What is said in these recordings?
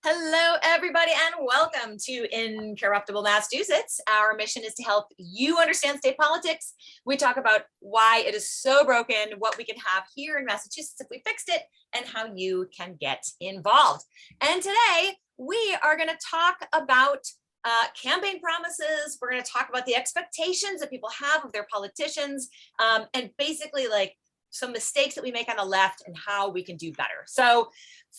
Hello, everybody, and welcome to Incorruptible Massachusetts. Our mission is to help you understand state politics. We talk about why it is so broken, what we can have here in Massachusetts if we fixed it, and how you can get involved. And today, we are going to talk about campaign promises. We're going to talk about the expectations that people have of their politicians, and basically like some mistakes that we make on the left and how we can do better. So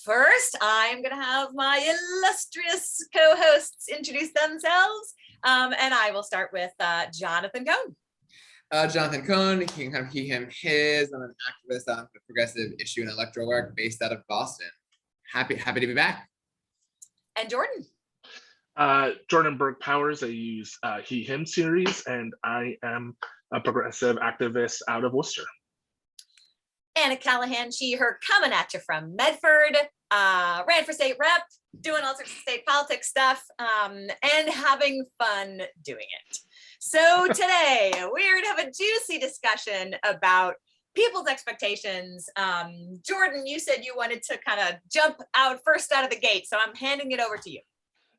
first, I'm going to have my illustrious co-hosts introduce themselves, and I will start with Jonathan Cohn. Jonathan Cohn, he, him, his. I'm an activist on the progressive issue and electoral work based out of Boston. Happy to be back. And Jordan. Jordan Berg Powers. I use he, him series, and I am a progressive activist out of Worcester. Anna Callahan, she, her, coming at you from Medford, ran for state rep, doing all sorts of state politics stuff, and having fun doing it. So today, we're gonna have a juicy discussion about people's expectations. Jordan, you said you wanted to kind of jump out first out of the gate, so I'm handing it over to you.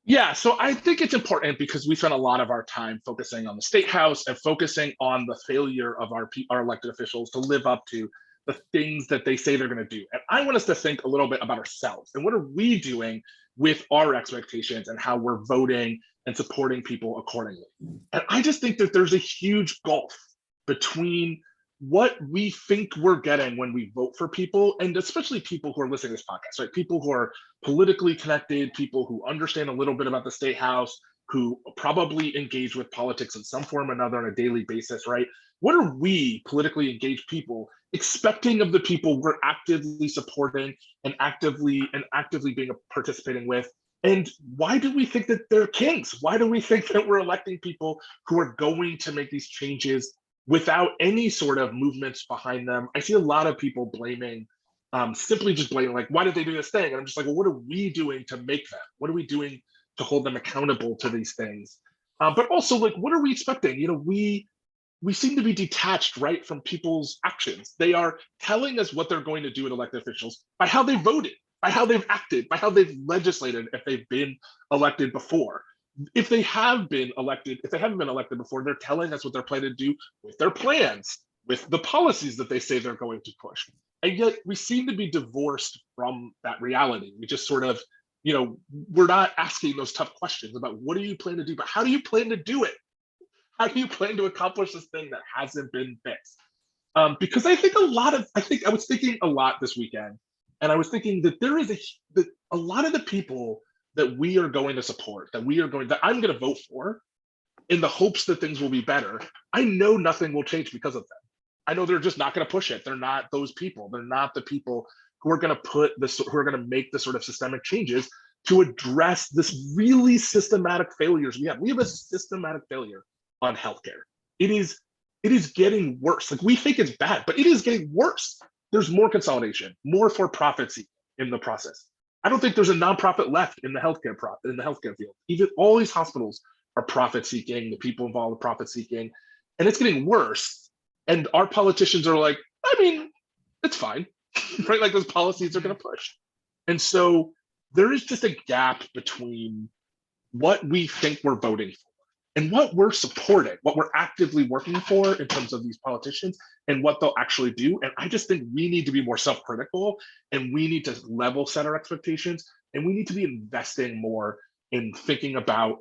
Yeah, so I think it's important because we spend a lot of our time focusing on the state house and focusing on the failure of our elected officials to live up to the things that they say they're going to do. And I want us to think a little bit about ourselves and what are we doing with our expectations and how we're voting and supporting people accordingly. And I just think that there's a huge gulf between what we think we're getting when we vote for people, and especially people who are listening to this podcast, right? People who are politically connected, people who understand a little bit about the state house, who probably engage with politics in some form or another on a daily basis, right? What are we, politically engaged people, expecting of the people we're actively supporting and actively being participating with? And why do we think that they're kings? Why do we think that we're electing people who are going to make these changes without any sort of movements behind them? I see a lot of people blaming, simply just blaming, like, why did they do this thing? And I'm just like, well, what are we doing to make them? What are we doing to hold them accountable to these things? But also, like, what are we expecting? You know, we seem to be detached, right, from people's actions. They are telling us what they're going to do with elected officials by how they voted, by how they've acted, by how they've legislated if they've been elected before. If they have been elected, if they haven't been elected before, they're telling us what they're planning to do with their plans, with the policies that they say they're going to push. And yet we seem to be divorced from that reality. We just sort of, you know, we're not asking those tough questions about what do you plan to do, but how do you plan to do it? How do you plan to accomplish this thing that hasn't been fixed? Because I think I was thinking a lot this weekend, and I was thinking that there is a lot of the people that we are going to support, that I'm going to vote for in the hopes that things will be better. I know nothing will change because of them. I know they're just not going to push it. They're not those people. They're not the people who are going to make the sort of systemic changes to address this really systematic failures we have. We have a systematic failure on healthcare. It is getting worse. Like, we think it's bad, but it is getting worse. There's more consolidation, more for-profit in the process. I don't think there's a nonprofit left in the healthcare field. Even all these hospitals are profit-seeking. The people involved are profit-seeking, and it's getting worse. And our politicians are like, I mean, it's fine, right? Like, those policies are going to push. And so there is just a gap between what we think we're voting for and what we're supporting, what we're actively working for in terms of these politicians and what they'll actually do. And I just think we need to be more self-critical, and we need to level set our expectations, and we need to be investing more in thinking about,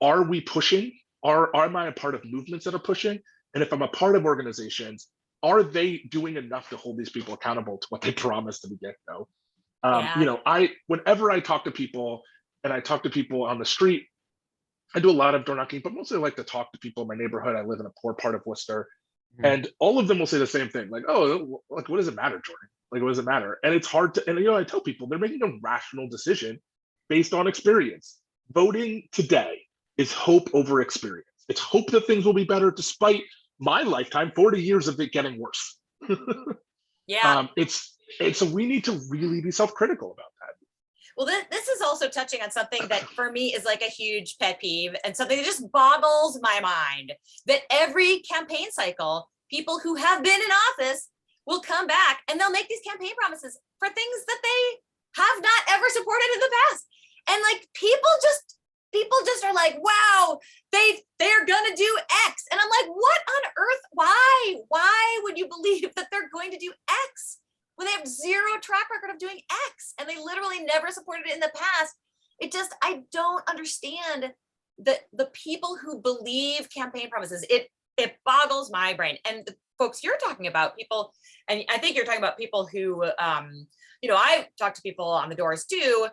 are we pushing? Am I a part of movements that are pushing? And if I'm a part of organizations, are they doing enough to hold these people accountable to what they promised to the get-go? You know, whenever I talk to people, and I talk to people on the street, I do a lot of door knocking, but mostly I like to talk to people in my neighborhood. I live in a poor part of Worcester, and all of them will say the same thing, like, oh, like, what does it matter, Jordan? Like, what does it matter? And it's hard to, and you know, I tell people they're making a rational decision based on experience. Voting today is hope over experience. It's hope that things will be better despite my lifetime, 40 years of it getting worse. Yeah. So we need to really be self-critical about that. Well, this is also touching on something that for me is like a huge pet peeve and something that just boggles my mind, that every campaign cycle, people who have been in office will come back and they'll make these campaign promises for things that they have not ever supported in the past. like people just are like, wow, they're gonna do X. And I'm like, what on earth? Why would you believe that they're going to do X when they have zero track record of doing X and they literally never supported it in the past? I don't understand the people who believe campaign promises. It boggles my brain. And the folks you're talking about, people, and I think you're talking about people who, I talk to people on the doors too,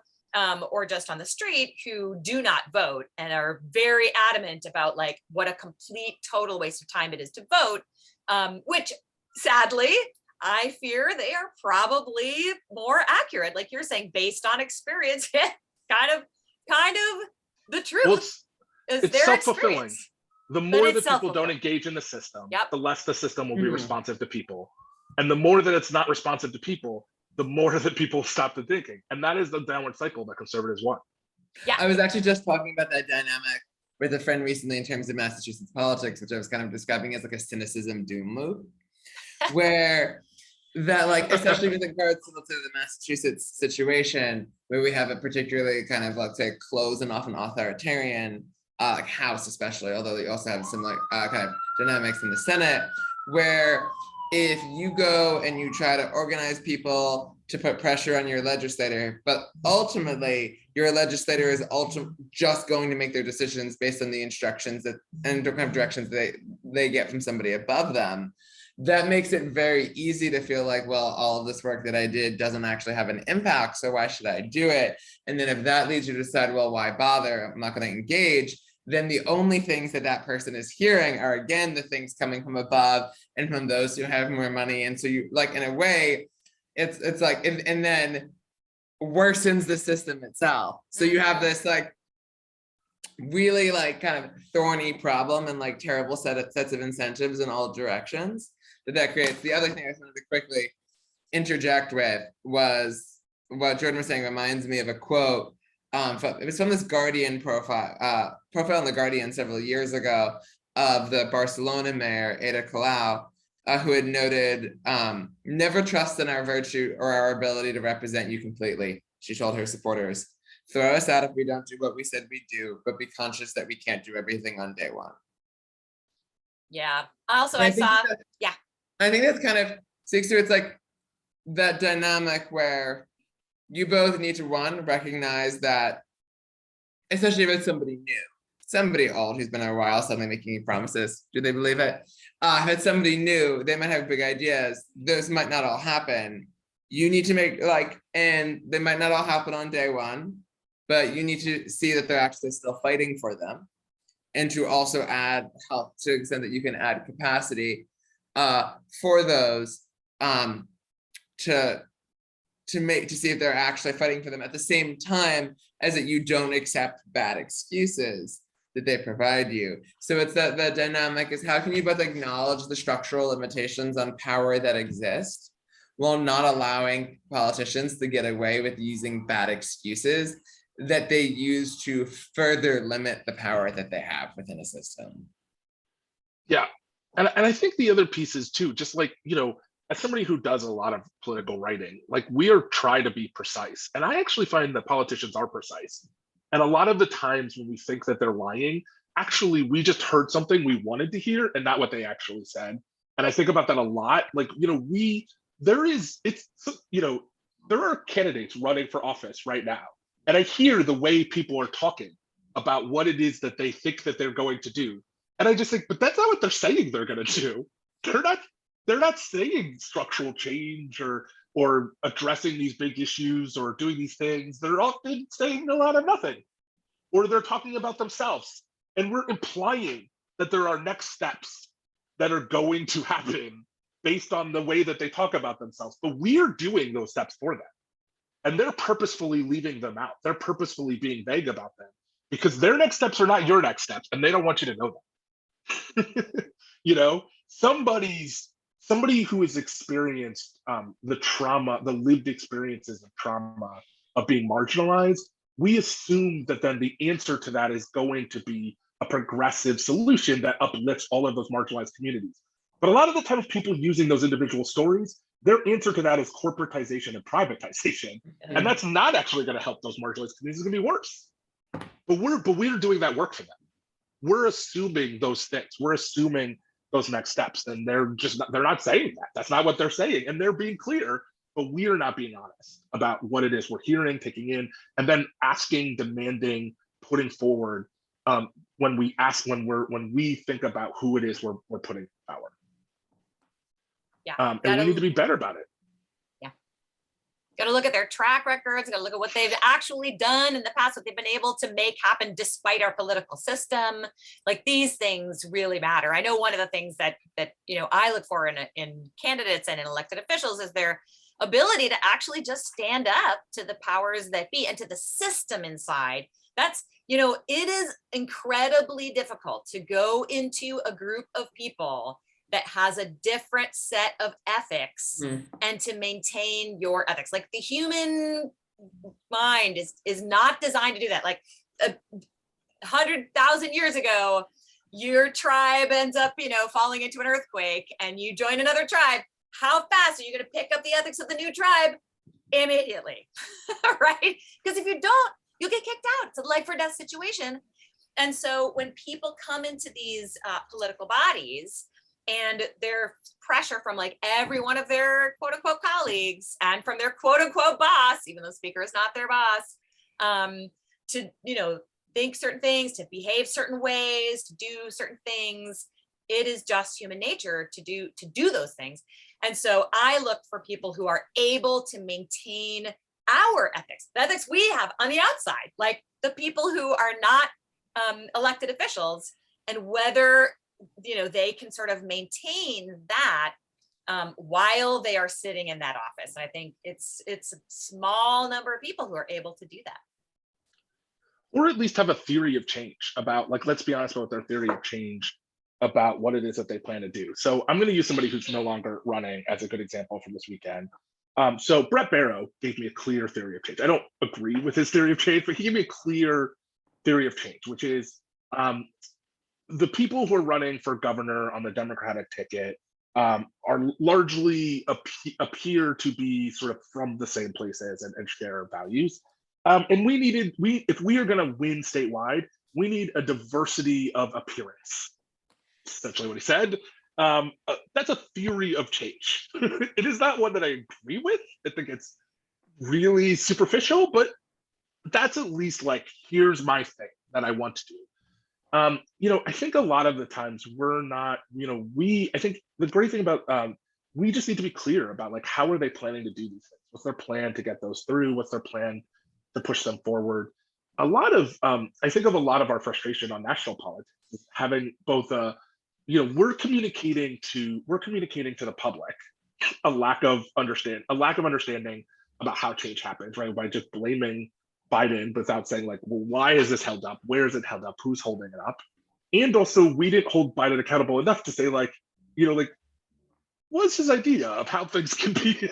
or just on the street who do not vote and are very adamant about like what a complete total waste of time it is to vote, which sadly, I fear they are probably more accurate, like you're saying, based on experience. kind of the truth. Well, is it's their self-fulfilling. experience. The more it's that people don't self-fulfilling. engage in the system, Yep. the less the system will be Mhm. responsive to people. And the more that it's not responsive to people, the more that people stop the thinking. And that is the downward cycle that conservatives want. Yeah. I was actually just talking about that dynamic with a friend recently in terms of Massachusetts politics, which I was kind of describing as like a cynicism doom loop, where that like, especially with regards to the Massachusetts situation, where we have a particularly kind of, let's say, closed and often authoritarian like House, especially, although you also have similar kind of dynamics in the Senate, where if you go and you try to organize people to put pressure on your legislator, but ultimately your legislator is just going to make their decisions based on the instructions that and kind of directions they get from somebody above them, that makes it very easy to feel like, well, all of this work that I did doesn't actually have an impact, so why should I do it? And then if that leads you to decide, well, why bother? I'm not going to engage. Then the only things that person is hearing are, again, the things coming from above and from those who have more money. And so you, like, in a way, it's like, and then worsens the system itself. So you have this like really like kind of thorny problem and like terrible sets of incentives in all directions that creates. The other thing I wanted to quickly interject with was what Jordan was saying reminds me of a quote. It was from this Guardian profile in the Guardian several years ago of the Barcelona mayor, Ada Colau, who had noted, never trust in our virtue or our ability to represent you completely. She told her supporters, throw us out if we don't do what we said we do, but be conscious that we can't do everything on day one. Yeah. Also, I think that's kind of speaks to, it's like that dynamic where you both need to, one, recognize that, especially if it's somebody new, somebody old who's been there a while, suddenly making you promises. Do they believe it? If it's somebody new, they might have big ideas. Those might not all happen. You need to make and they might not all happen on day one, but you need to see that they're actually still fighting for them. And to also add help to the extent that you can add capacity for those to see if they're actually fighting for them at the same time as that you don't accept bad excuses that they provide you. So it's that the dynamic is, how can you both acknowledge the structural limitations on power that exist while not allowing politicians to get away with using bad excuses that they use to further limit the power that they have within a system. Yeah, and I think the other piece is too, just like, as somebody who does a lot of political writing, like, we are trying to be precise. And I actually find that politicians are precise. And a lot of the times when we think that they're lying, actually, we just heard something we wanted to hear and not what they actually said. And I think about that a lot. Like, there are candidates running for office right now. And I hear the way people are talking about what it is that they think that they're going to do. And I just think, but that's not what they're saying they're going to do. They're not saying structural change or addressing these big issues or doing these things. They're often saying a lot of nothing, or they're talking about themselves. And we're implying that there are next steps that are going to happen based on the way that they talk about themselves. But we're doing those steps for them. And they're purposefully leaving them out. They're purposefully being vague about them because their next steps are not your next steps, and they don't want you to know them. Somebody who has experienced the trauma, the lived experiences of trauma of being marginalized, we assume that then the answer to that is going to be a progressive solution that uplifts all of those marginalized communities. But a lot of the times, people using those individual stories their answer to that is corporatization and privatization. And that's not actually going to help those marginalized communities. It's going to be worse. But we're doing that work for them. We're assuming those things. We're assuming those next steps. And they're not saying that. That's not what they're saying. And they're being clear, but we are not being honest about what it is we're hearing, taking in, and then asking, demanding, putting forward when we think about who it is we're putting in power. Yeah. And we need to be better about it. Yeah. Got to look at their track records, got to look at what they've actually done in the past, what they've been able to make happen despite our political system. Like, these things really matter. I know one of the things that I look for in candidates and in elected officials is their ability to actually just stand up to the powers that be and to the system inside. That's, it is incredibly difficult to go into a group of people that has a different set of ethics and to maintain your ethics. Like, the human mind is not designed to do that. Like, 100,000 years ago, your tribe ends up, falling into an earthquake and you join another tribe. How fast are you going to pick up the ethics of the new tribe? Immediately, right? Because if you don't, you'll get kicked out. It's a life or death situation. And so when people come into these political bodies, and their pressure from like every one of their quote unquote colleagues and from their quote unquote boss, even though speaker is not their boss, to, think certain things, to behave certain ways, to do certain things. It is just human nature to do those things. And so I look for people who are able to maintain our ethics, the ethics we have on the outside, like the people who are not elected officials, and whether they can sort of maintain that while they are sitting in that office. And I think it's a small number of people who are able to do that. Or at least have a theory of change about, like, let's be honest about their theory of change about what it is that they plan to do. So I'm going to use somebody who's no longer running as a good example from this weekend. So Brett Barrow gave me a clear theory of change. I don't agree with his theory of change, but he gave me a clear theory of change, which is the people who are running for governor on the Democratic ticket are largely appear to be sort of from the same places and share values. And if we are going to win statewide, we need a diversity of appearance. Essentially what he said. That's a theory of change. It is not one that I agree with. I think it's really superficial, but that's at least like, here's my thing that I want to do. I think a lot of the times we're not, I think the great thing about, we just need to be clear about, like, how are they planning to do these things? What's their plan to get those through? What's their plan to push them forward? I think of a lot of our frustration on national politics is having both we're communicating to the public a lack of understanding about how change happens, right? By just blaming Biden without saying, like, well, why is this held up? Where is it held up? Who's holding it up? And also, we didn't hold Biden accountable enough to say, like, what's his idea of how things can be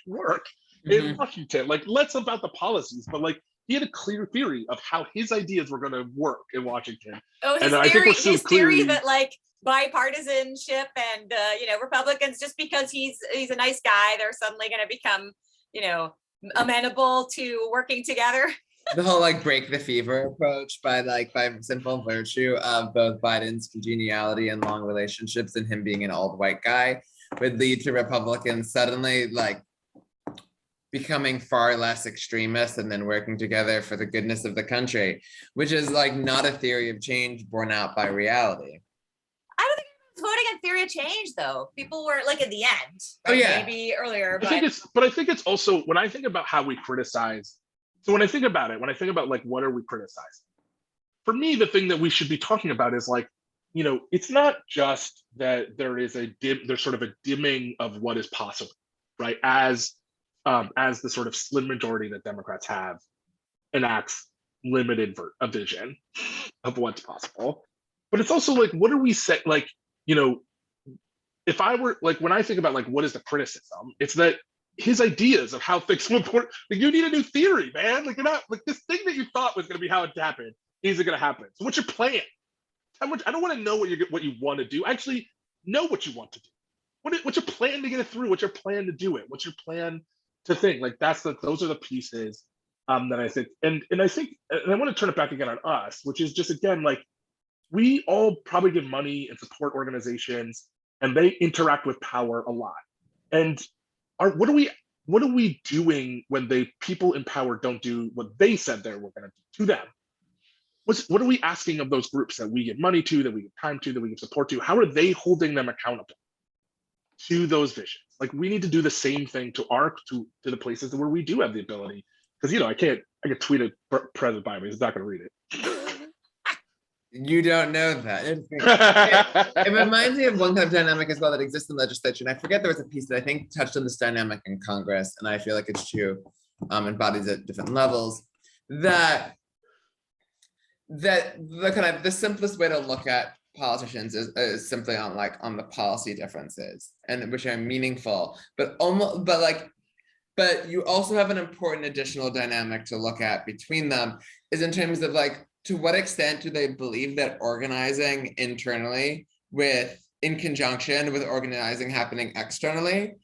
work in Washington? Like, less about the policies, but like, he had a clear theory of how his ideas were going to work in Washington. Oh, his theory that like bipartisanship and Republicans, just because he's a nice guy, they're suddenly going to become amenable to working together. The whole like break the fever approach by simple virtue of both Biden's congeniality and long relationships and him being an old white guy would lead to Republicans suddenly like becoming far less extremist and then working together for the goodness of the country, which is like not a theory of change borne out by reality. I don't think voting on theory of change though. People were like at the end, right? Oh yeah, maybe earlier. I think it's also, when I think about how we criticize. So when I think about like, what are we criticizing? For me, the thing that we should be talking about is like, it's not just that there's sort of a dimming of what is possible, right? As the sort of slim majority that Democrats have enacts limited a vision of what's possible. But it's also like, what are we saying? Like, if I were like, when I think about like, what is the criticism? It's that his ideas of how things would work, like, you need a new theory, man. Like, you're not like, this thing that you thought was going to be how it happened isn't going to happen. So what's your plan? I don't want to know what you want to do. Actually know what you want to do. what's your plan to get it through? What's your plan to do it? What's your plan to think? Like those are the pieces that I think, and I think, and I want to turn it back again on us, which is just again like we all probably give money and support organizations, and they interact with power a lot. And what are we doing when people in power don't do what they said they were going to do to them? What are we asking of those groups that we give money to, that we give time to, that we give support to? How are they holding them accountable to those visions? Like we need to do the same thing to the places where we do have the ability. Because I could tweet at President Biden, he's not going to read it. You don't know that. It reminds me of one kind of dynamic as well that exists in legislature. And I forget there was a piece that I think touched on this dynamic in Congress, and I feel like it's true in bodies at different levels, that the simplest way to look at politicians is simply on the policy differences, and which are meaningful, but you also have an important additional dynamic to look at between them, is in terms of to what extent do they believe that organizing internally in conjunction with organizing happening externally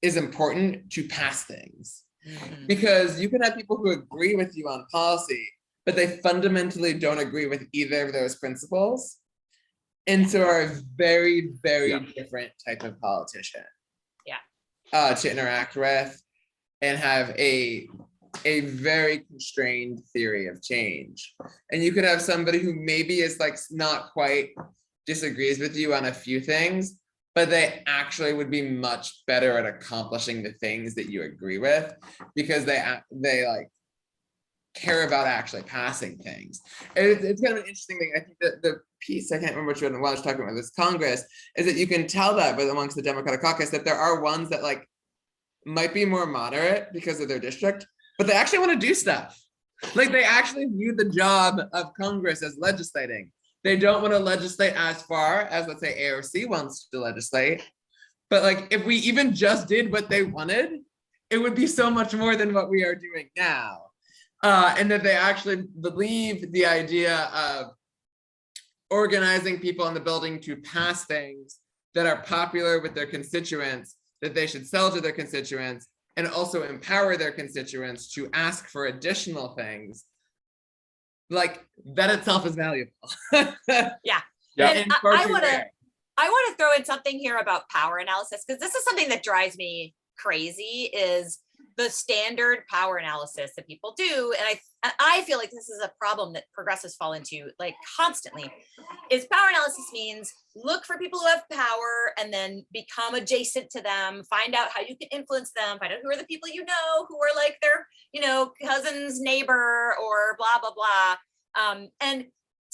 is important to pass things. Mm-hmm. Because you can have people who agree with you on policy, but they fundamentally don't agree with either of those principles. And so are a very, very different type of politician to interact with and have a very constrained theory of change. And you could have somebody who maybe is not quite disagrees with you on a few things, but they actually would be much better at accomplishing the things that you agree with because they care about actually passing things. And it's kind of an interesting thing. I think that the piece, I can't remember which one I was talking about this Congress, is that you can tell that amongst the Democratic caucus that there are ones that might be more moderate because of their district, but they actually want to do stuff. They actually view the job of Congress as legislating. They don't want to legislate as far as, let's say, AOC wants to legislate. But if we even just did what they wanted, it would be so much more than what we are doing now. And that they actually believe the idea of organizing people in the building to pass things that are popular with their constituents, that they should sell to their constituents, and also empower their constituents to ask for additional things. That itself is valuable. Yeah. And I want to throw in something here about power analysis, because this is something that drives me crazy, is the standard power analysis that people do. And I feel like this is a problem that progressives fall into constantly, is power analysis means look for people who have power and then become adjacent to them, find out how you can influence them, find out who are the people who are their, cousin's neighbor or blah, blah, blah. And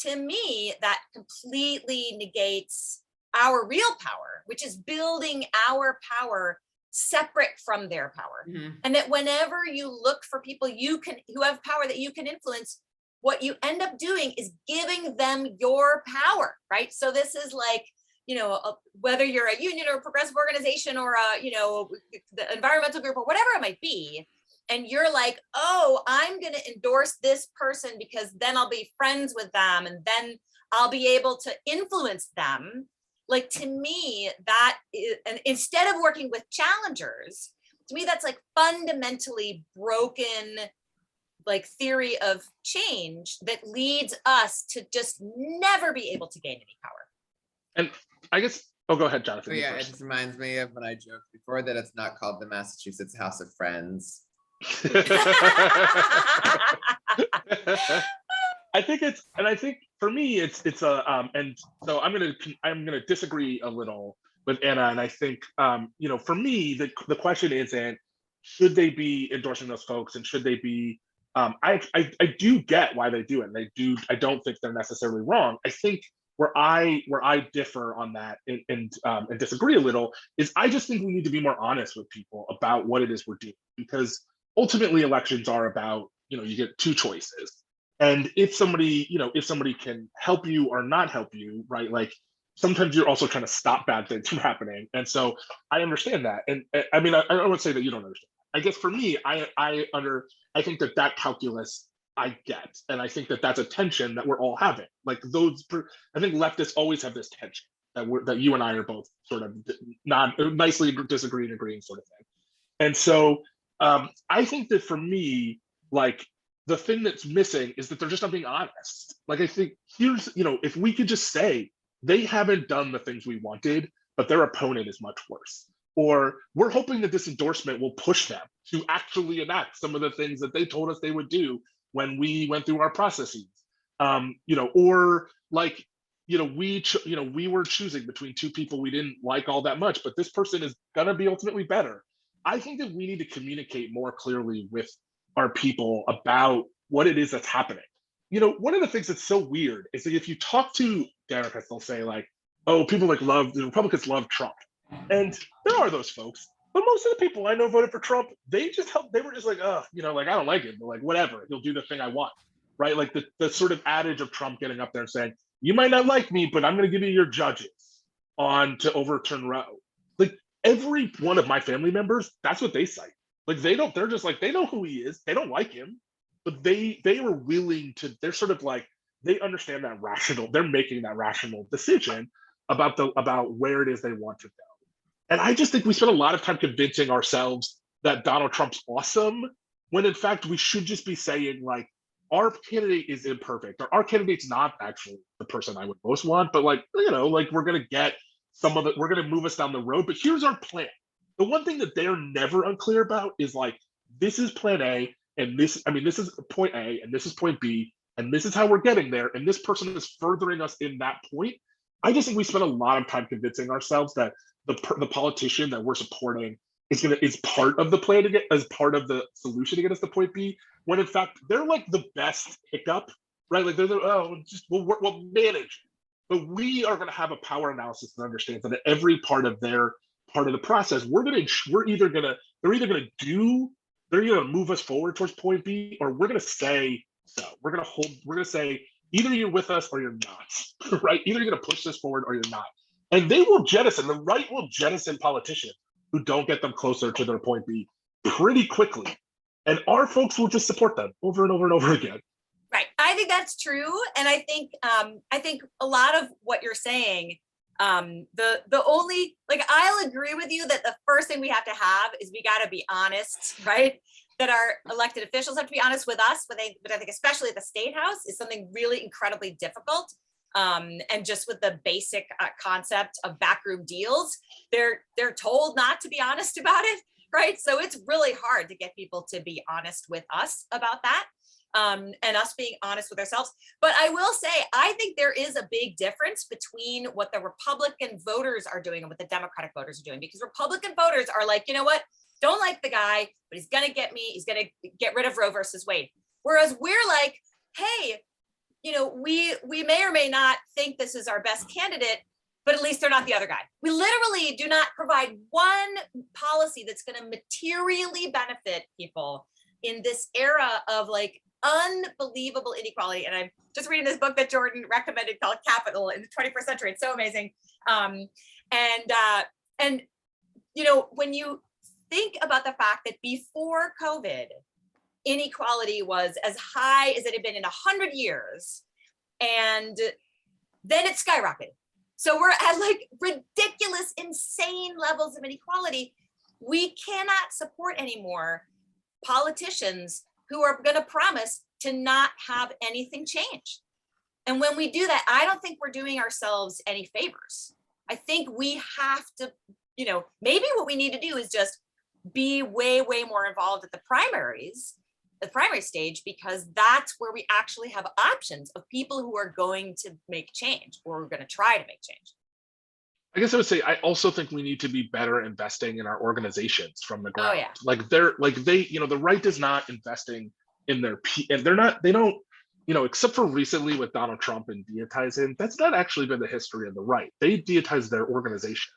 to me, that completely negates our real power, which is building our power separate from their power. Mm-hmm. And that whenever you look for people who have power that you can influence, what you end up doing is giving them your power, right? So this is whether you're a union or a progressive organization or the environmental group or whatever it might be, and you're oh, I'm going to endorse this person because then I'll be friends with them and then I'll be able to influence them. To me, that is, and instead of working with challengers, to me, that's fundamentally broken, theory of change that leads us to just never be able to gain any power. And I guess, go ahead, Jonathan. Yeah, it just reminds me of when I joked before that it's not called the Massachusetts House of Friends. I think for me it's and so I'm gonna disagree a little with Anna, and I think for me the question isn't should they be endorsing those folks and should they be I do get why they do it, and I don't think they're necessarily wrong. I think where I differ on that and disagree a little is I just think we need to be more honest with people about what it is we're doing, because ultimately elections are about you get two choices. And if somebody can help you or not help you, right? Sometimes you're also trying to stop bad things from happening. And so I understand that. And I mean, I don't want to say that you don't understand. I guess for me, I think that calculus I get. And I think that's a tension that we're all having. I think leftists always have this tension. that you and I are both sort of not nicely disagreeing, agreeing sort of thing. And so I think that for me, like the thing that's missing is that they're just not being honest. Like I think here's, if we could just say they haven't done the things we wanted, but their opponent is much worse. Or we're hoping that this endorsement will push them to actually enact some of the things that they told us they would do when we went through our processes. Or like, we were choosing between two people we didn't like all that much, but this person is gonna be ultimately better. I think that we need to communicate more clearly with our people about what it is that's happening. One of the things that's so weird is that if you talk to Democrats, they'll say like, oh, people the Republicans love Trump. And there are those folks, but most of the people I know voted for Trump, they were just like, I don't like him, but like, whatever, he'll do the thing I want, right? Like the sort of adage of Trump getting up there and saying, you might not like me, but I'm going to give you your judges to overturn Roe. Like every one of my family members, that's what they cite. Like they're just like, they know who he is. They don't like him, but they were willing to, they're sort of like, they understand that they're making that rational decision about where it is they want to go. And I just think we spend a lot of time convincing ourselves that Donald Trump's awesome, when in fact we should just be saying like, our candidate is imperfect, or our candidate's not actually the person I would most want, but like, we're gonna get we're gonna move us down the road, but here's our plan. The one thing that they're never unclear about is like, this is plan A, and this is point A, and this is point B, and this is how we're getting there, and this person is furthering us in that point. I just think we spend a lot of time convincing ourselves that the politician that we're supporting is part of the plan to get, as part of the solution to get us to point B, when in fact they're like the best hiccup, right? Like we'll manage. But we are going to have a power analysis that understands that at every part of the process, they're either going to move us forward towards point B, or we're going to say so. We're going to say either you're with us or you're not, right? Either you're going to push this forward or you're not. And the right will jettison politicians who don't get them closer to their point B pretty quickly. And our folks will just support them over and over and over again. Right. I think that's true. And I think a lot of what you're saying, the only, like, I'll agree with you that the first thing we have to have is we got to be honest, right? That our elected officials have to be honest with us, but I think especially at the state house is something really incredibly difficult. And just with the basic concept of backroom deals, they're told not to be honest about it, right? So it's really hard to get people to be honest with us about that, and us being honest with ourselves. But I will say, I think there is a big difference between what the Republican voters are doing and what the Democratic voters are doing, because Republican voters are like, you know what? Don't like the guy, but he's going to get me. He's going to get rid of Roe versus Wade. Whereas we're like, hey, we may or may not think this is our best candidate, but at least they're not the other guy. We literally do not provide one policy that's going to materially benefit people in this era of like unbelievable inequality. And I'm just reading this book that Jordan recommended called Capital in the 21st Century. It's so amazing. And when you think about the fact that before COVID, inequality was as high as it had been in 100 years, and then it skyrocketed. So we're at like ridiculous, insane levels of inequality. We cannot support anymore politicians who are going to promise to not have anything change. And when we do that, I don't think we're doing ourselves any favors. I think we have to, maybe what we need to do is just be way, way more involved at the primary stage, because that's where we actually have options of people who are going to make change or are going to try to make change. I guess I would say I also think we need to be better investing in our organizations from the ground. Oh, yeah. The right is not investing in they don't, except for recently with Donald Trump and deetizing, that's not actually been the history of the right. They deetize their organizations,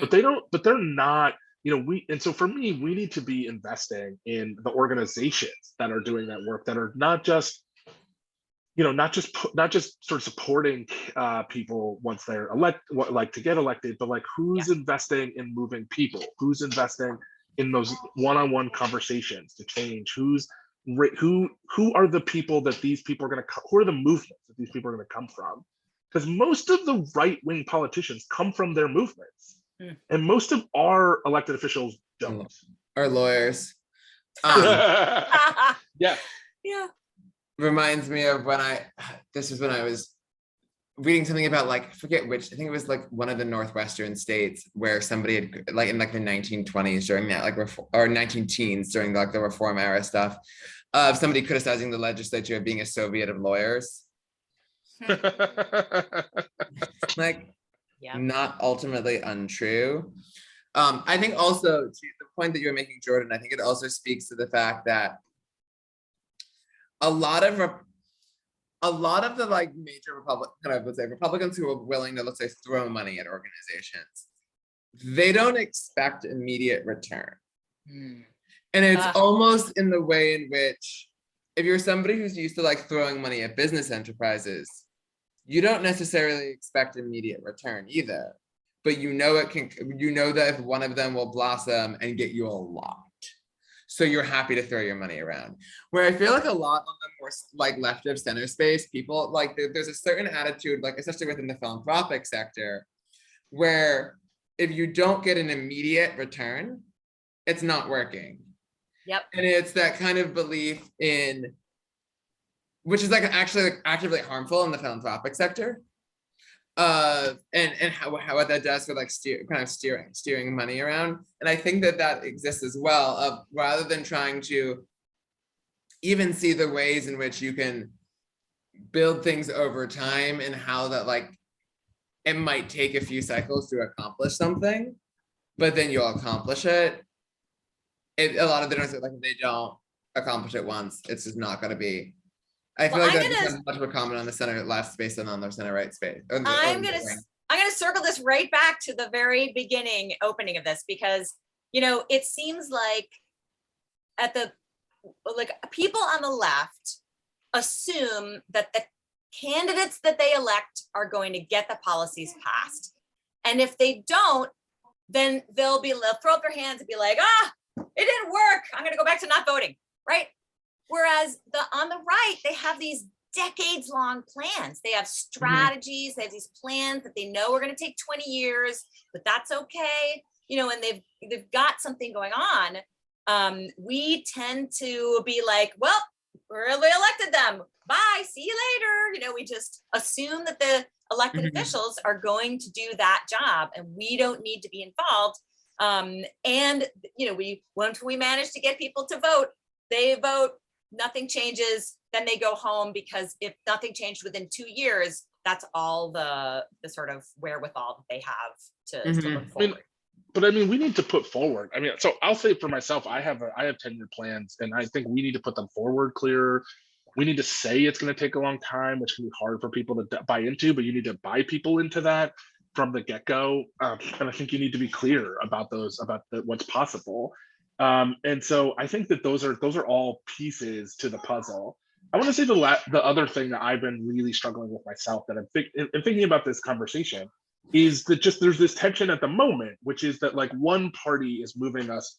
but they're not, and so for me, we need to be investing in the organizations that are doing that work, that are not just sort of supporting people once they're to get elected, but like who's investing in moving people, who's investing in those one-on-one conversations to change, who are the people that these people are going to, who are the movements that these people are going to come from. because most of the right-wing politicians come from their movements, Mm. and most of our elected officials don't. Or lawyers. Yeah. Yeah. Reminds me of this was when I was reading something about like, I forget which, I think it was like one of the Northwestern states where somebody had like in like the 1920s during that like or 19 teens during like the reform era stuff of somebody criticizing the legislature of being a Soviet of lawyers. Like, Yeah. not ultimately untrue. I think also to the point that you're making, Jordan, I think it also speaks to the fact that a lot of the like major Republicans who are willing to, let's say, throw money at organizations, they don't expect immediate return. Mm. And it's almost in the way in which, if you're somebody who's used to like throwing money at business enterprises, you don't necessarily expect immediate return either. But you know that if one of them will blossom and get you a lot. So you're happy to throw your money around. Where I feel like a lot on the more like left of center space, people like there's a certain attitude, like especially within the philanthropic sector, where if you don't get an immediate return, it's not working. Yep. And it's that kind of belief in, which is like actually like actively harmful in the philanthropic sector. And how what that does for like steering money around. And I think that exists as well, of rather than trying to even see the ways in which you can build things over time and how that like it might take a few cycles to accomplish something, but then you'll accomplish it. A lot of the times, like if they don't accomplish it once, it's just not going to be. I feel like that's much more common on the center left space than on the center right space. I'm gonna circle this right back to the very beginning opening of this, because it seems like people on the left assume that the candidates that they elect are going to get the policies passed, and if they don't, then they'll throw up their hands and be like, it didn't work, I'm gonna go back to not voting, right? Whereas on the right, they have these decades-long plans. They have strategies, they have these plans that they know are going to take 20 years, but that's okay. And they've got something going on. We tend to be like, well, we elected them. Bye, see you later. We just assume that the elected officials are going to do that job, and we don't need to be involved. And once we manage to get people to vote, they vote. Nothing changes, then they go home, because if nothing changed within 2 years, that's all the sort of wherewithal that they have to look forward. But I mean, we need to put forward. I mean, so I'll say for myself, I have 10-year plans, and I think we need to put them forward clearer. We need to say it's going to take a long time, which can be hard for people to buy into, but you need to buy people into that from the get-go. And I think you need to be clear about what's possible. And so I think that those are all pieces to the puzzle. I want to say the other thing that I've been really struggling with myself, that I'm thinking about this conversation, is that just there's this tension at the moment, which is that like one party is moving us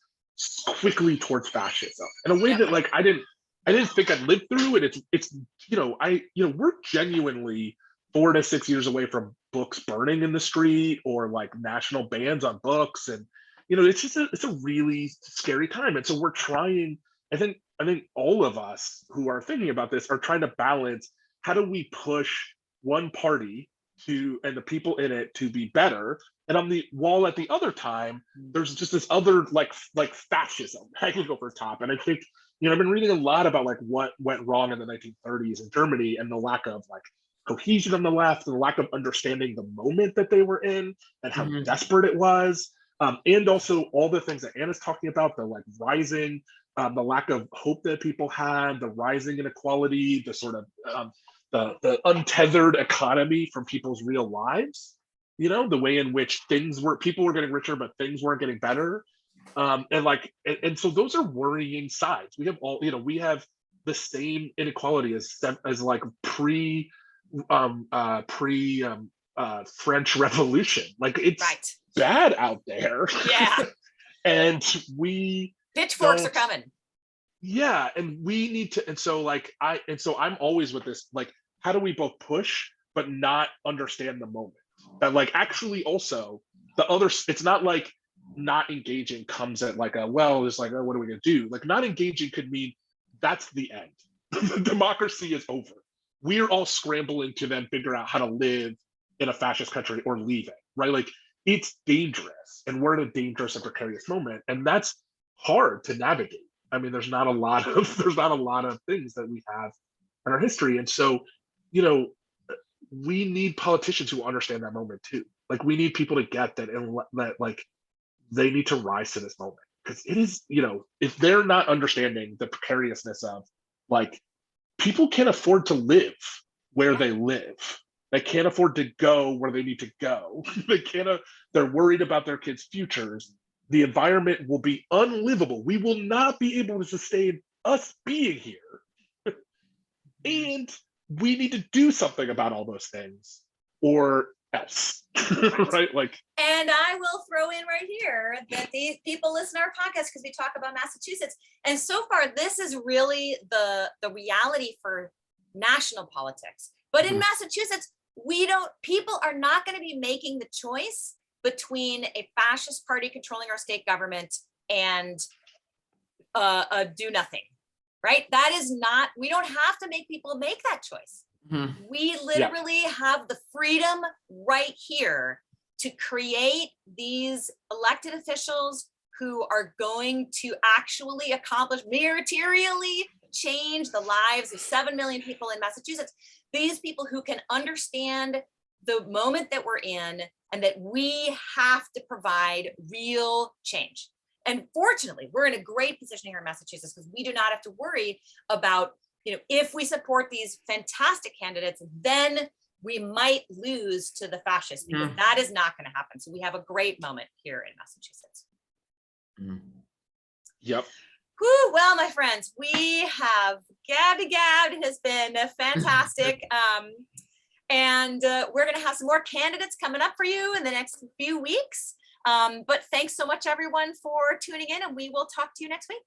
quickly towards fascism in a way that like I didn't think I'd live through it. It's we're genuinely 4 to 6 years away from books burning in the street or like national bans on books, and it's a really scary time. And so we're trying, I think all of us who are thinking about this are trying to balance, how do we push one party and the people in it to be better, and on the wall at the other time, there's just this other like fascism hanging over top. And I think, I've been reading a lot about like what went wrong in the 1930s in Germany, and the lack of like cohesion on the left, and the lack of understanding the moment that they were in and how desperate it was. And also all the things that Anna's talking about, the like rising, the lack of hope that people had, the rising inequality, the sort of the untethered economy from people's real lives, the way in which people were getting richer, but things weren't getting better. And so those are worrying sides. We have the same inequality as like pre French Revolution. Like it's bad out there. Yeah. And pitchforks are coming. Yeah, and we need to, and so I'm always with this, like, how do we both push but not understand the moment. That like actually also the other, it's not like not engaging comes at like a, well, it's like, oh, what are we gonna do? Like not engaging could mean that's the end. Democracy is over. We're all scrambling to then figure out how to live in a fascist country or leave it, right? Like it's dangerous and we're in a dangerous and precarious moment. And that's hard to navigate. I mean, there's not a lot of things that we have in our history. And so, you know, we need politicians who understand that moment too. Like we need people to get that and that like they need to rise to this moment. Because it is, you know, if they're not understanding the precariousness of like people can't afford to live where they live. They can't afford to go where they need to go. They're worried about their kids' futures. The environment will be unlivable. We will not be able to sustain us being here. And we need to do something about all those things or else. Right? Like, and I will throw in right here that these people listen to our podcast because we talk about Massachusetts. And so far, this is really the reality for national politics. But in Massachusetts, people are not going to be making the choice between a fascist party controlling our state government and a do nothing, right? That is not, we don't have to make people make that choice. We literally have the freedom right here to create these elected officials who are going to actually accomplish, materially change the lives of 7 million people in Massachusetts. These people who can understand the moment that we're in and that we have to provide real change. And fortunately, we're in a great position here in Massachusetts because we do not have to worry about, you know, if we support these fantastic candidates, then we might lose to the fascists because that is not going to happen. So we have a great moment here in Massachusetts. Yep. Whew, well, my friends, we have gabbed. It has been fantastic. And we're going to have some more candidates coming up for you in the next few weeks. But thanks so much, everyone, for tuning in, and we will talk to you next week.